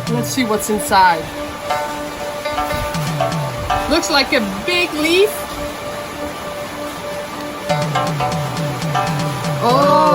Let's see what's inside. Looks like a big leaf. Oh!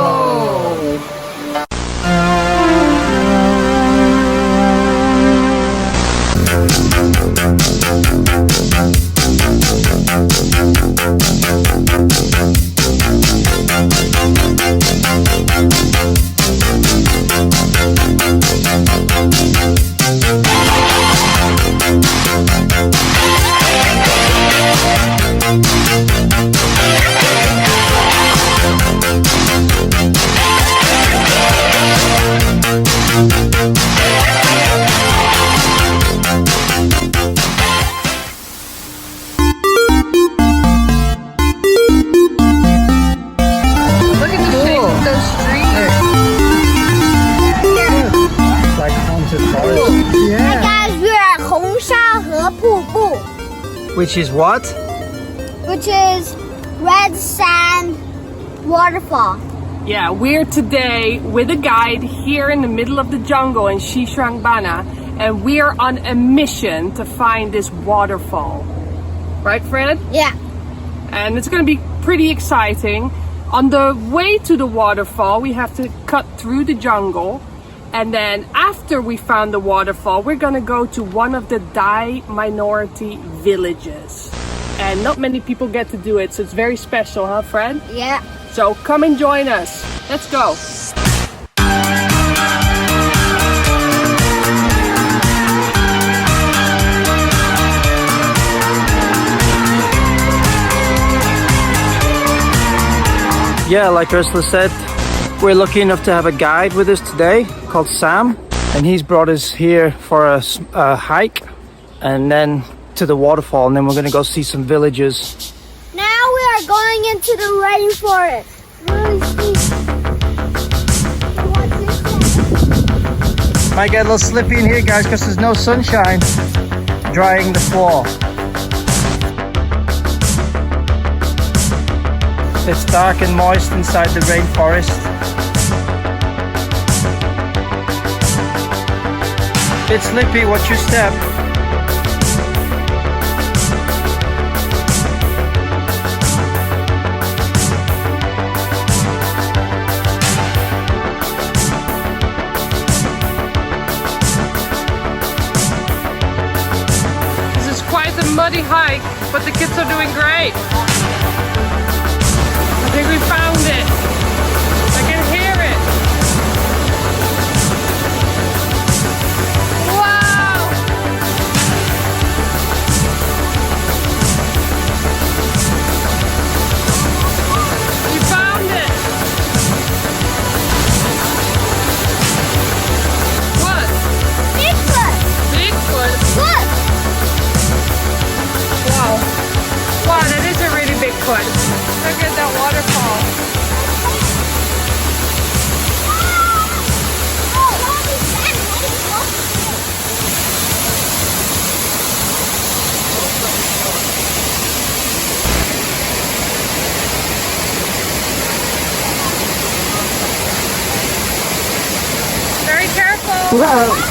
Which is what? Which is red sand waterfall. Yeah, we're today with a guide here in the middle of the jungle in Xishuangbanna, and we are on a mission to find this waterfall. Right, Fred? Yeah. And it's going to be pretty exciting. On the way to the waterfall, we have to cut through the jungle. And then after we found the waterfall, we're gonna go to one of the Dai minority villages. And not many people get to do it, so it's very special, huh, Fred? Yeah. So come and join us. Let's go. Yeah, like Ursula said, we're lucky enough to have a guide with us today called Sam, and he's brought us here for a hike and then to the waterfall, and then we're going to go see some villages. Now we are going into the rainforest. Might get a little slippy in here, guys, because there's no sunshine drying the floor. It's dark and moist inside the rainforest. It's slippy, watch your step. This is quite a muddy hike, but the kids are doing great. I think we found it. I can hear it. Wow! We found it. What? Bigfoot. Bigfoot? Look. Wow. Wow, that is a really big foot. Look at that waterfall. Very careful. Whoa.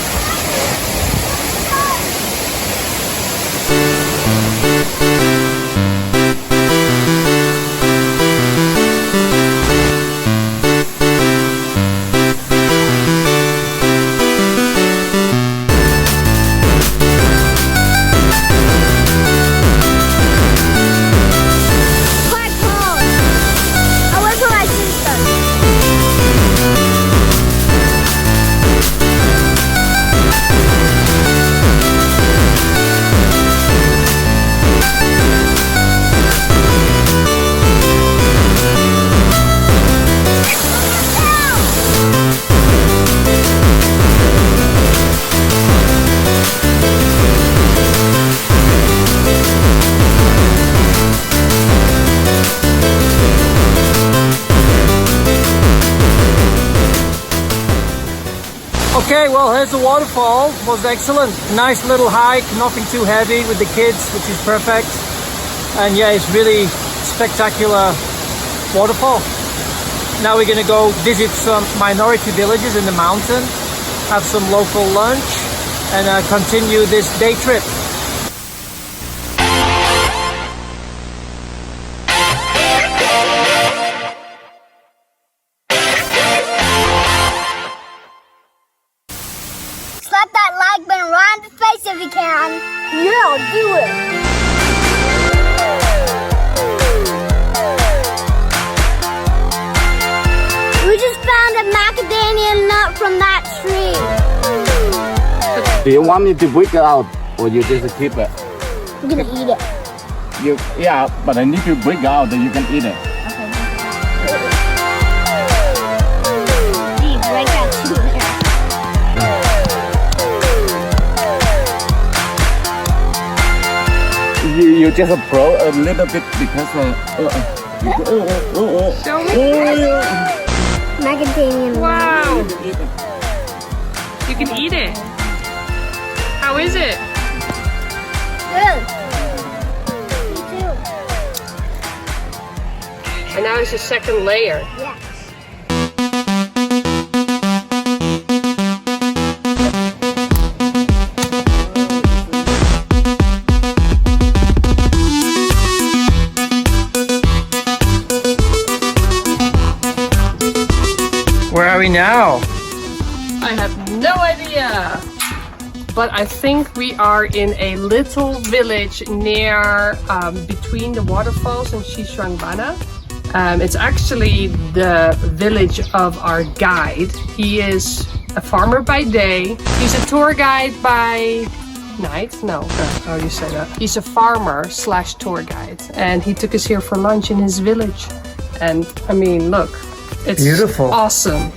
Quite cold. I went for my sister. Okay, well, here's the waterfall. Was excellent. Nice little hike, nothing too heavy with the kids, which is perfect. And yeah, it's really spectacular waterfall. Now we're going to go visit some minority villages in the mountain, have some local lunch, and continue this day trip. Slap that like button right in the face if you can. Yeah, do it. We just found a macadamia nut from that tree. Do you want me to break it out or you just keep it? I'm gonna eat it. Yeah, but I need to break it out then you can eat it. Gee, break that too there. You just blow a little bit because Show me. Macadamia nut. Wow. You can eat it. How is it? Good. Me too. And now it's the second layer. Yes. Where are we now? I have no idea. But I think we are in a little village near between the waterfalls and Xishuangbanna. It's actually the village of our guide. He is a farmer by day. He's a tour guide by night. No, how do you say that? He's a farmer / tour guide. And he took us here for lunch in his village. And I mean, look, it's Beautiful. Awesome.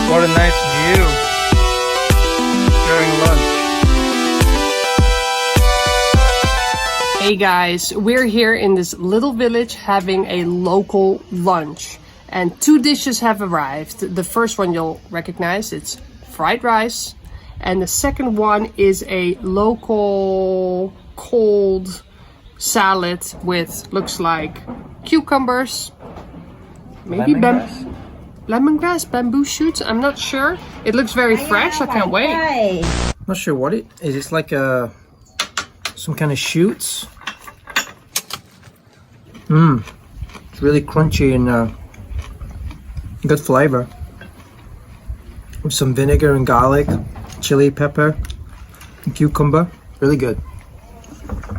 What a nice view during lunch. Hey guys, we're here in this little village having a local lunch. And 2 dishes have arrived. The first one you'll recognize, it's fried rice. And the second one is a local cold salad with, looks like cucumbers, maybe lemongrass, bamboo shoots, I'm not sure. It looks very fresh, I can't wait. Not sure what it is. It's like some kind of shoots. It's really crunchy and good flavor. With some vinegar and garlic, chili pepper, and cucumber. Really good.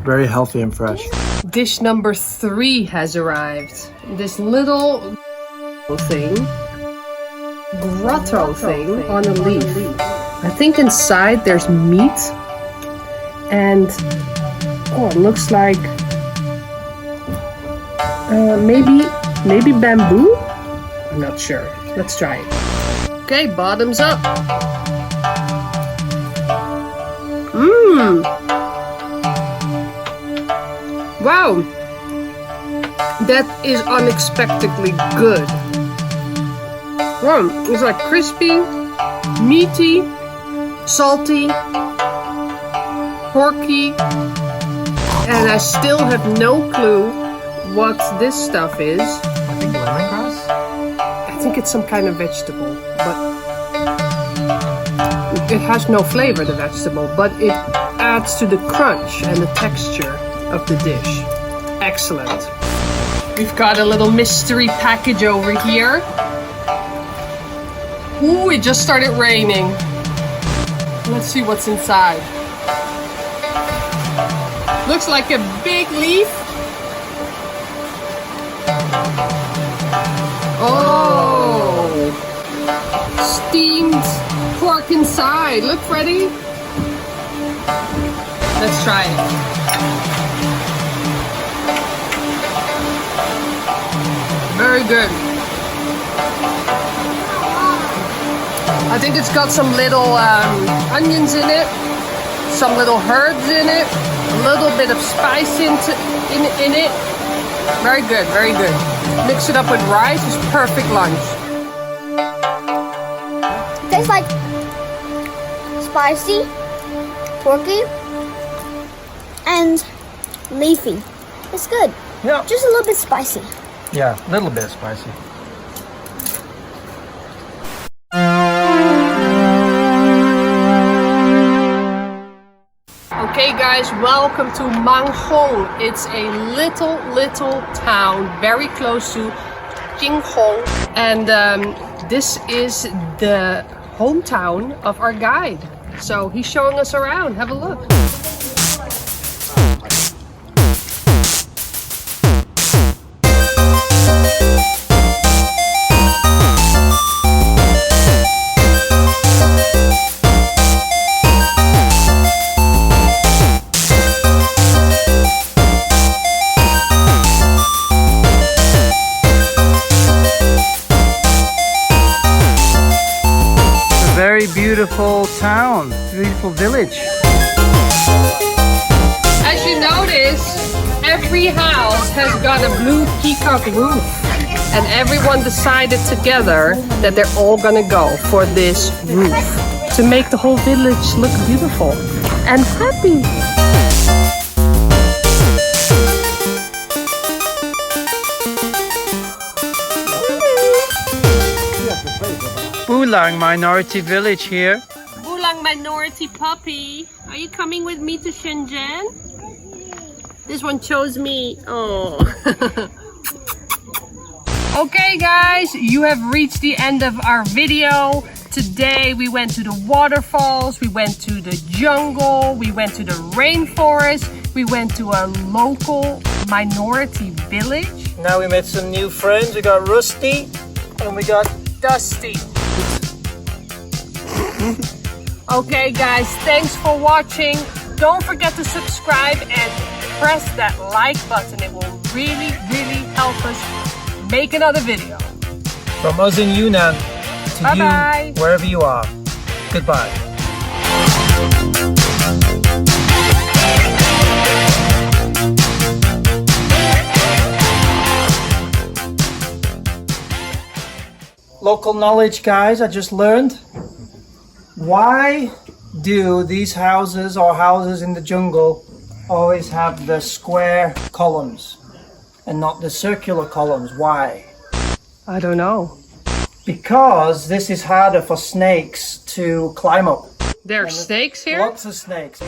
Very healthy and fresh. Dish number 3 has arrived. This little thing, grotto thing on a leaf. I think inside there's meat and it looks like maybe bamboo. I'm not sure. Let's try it. Okay, bottoms up. Wow, that is unexpectedly good. Wow, it's like crispy, meaty, salty, porky, and I still have no clue what this stuff is. I think lemongrass? I think it's some kind of vegetable, but it has no flavor, the vegetable, but it adds to the crunch and the texture of the dish. Excellent. We've got a little mystery package over here. Ooh, it just started raining. Let's see what's inside. Looks like a big leaf. Oh, steamed pork inside. Look, Freddy. Let's try it. Very good. I think it's got some little onions in it, some little herbs in it, a little bit of spice in it. Very good, very good. Mix it up with rice, it's perfect lunch. It tastes like spicy, porky, and leafy. It's good. Yeah. Just a little bit spicy. Yeah, a little bit spicy. Okay guys, welcome to Manghong. It's a little town very close to Jinghong, and this is the hometown of our guide. So he's showing us around. Have a look. Very beautiful town, beautiful village. As you notice, every house has got a blue peacock roof, and everyone decided together that they're all gonna go for this roof to make the whole village look beautiful and happy. Bulang minority village here. Bulang minority puppy, are you coming with me to Shenzhen? This one chose me. Oh. Okay guys, you have reached the end of our video. Today we went to the waterfalls, we went to the jungle, we went to the rainforest, we went to a local minority village. Now we met some new friends. We got Rusty and we got Dusty. Okay guys, thanks for watching. Don't forget to subscribe and press that like button. It will really help us make another video. from us in Yunnan to Bye-bye. you wherever you are. Goodbye. Local knowledge, guys, I just learned. Why do these houses or houses in the jungle always have the square columns and not the circular columns? Why? I don't know. Because this is harder for snakes to climb up. There are snakes here? Lots of snakes.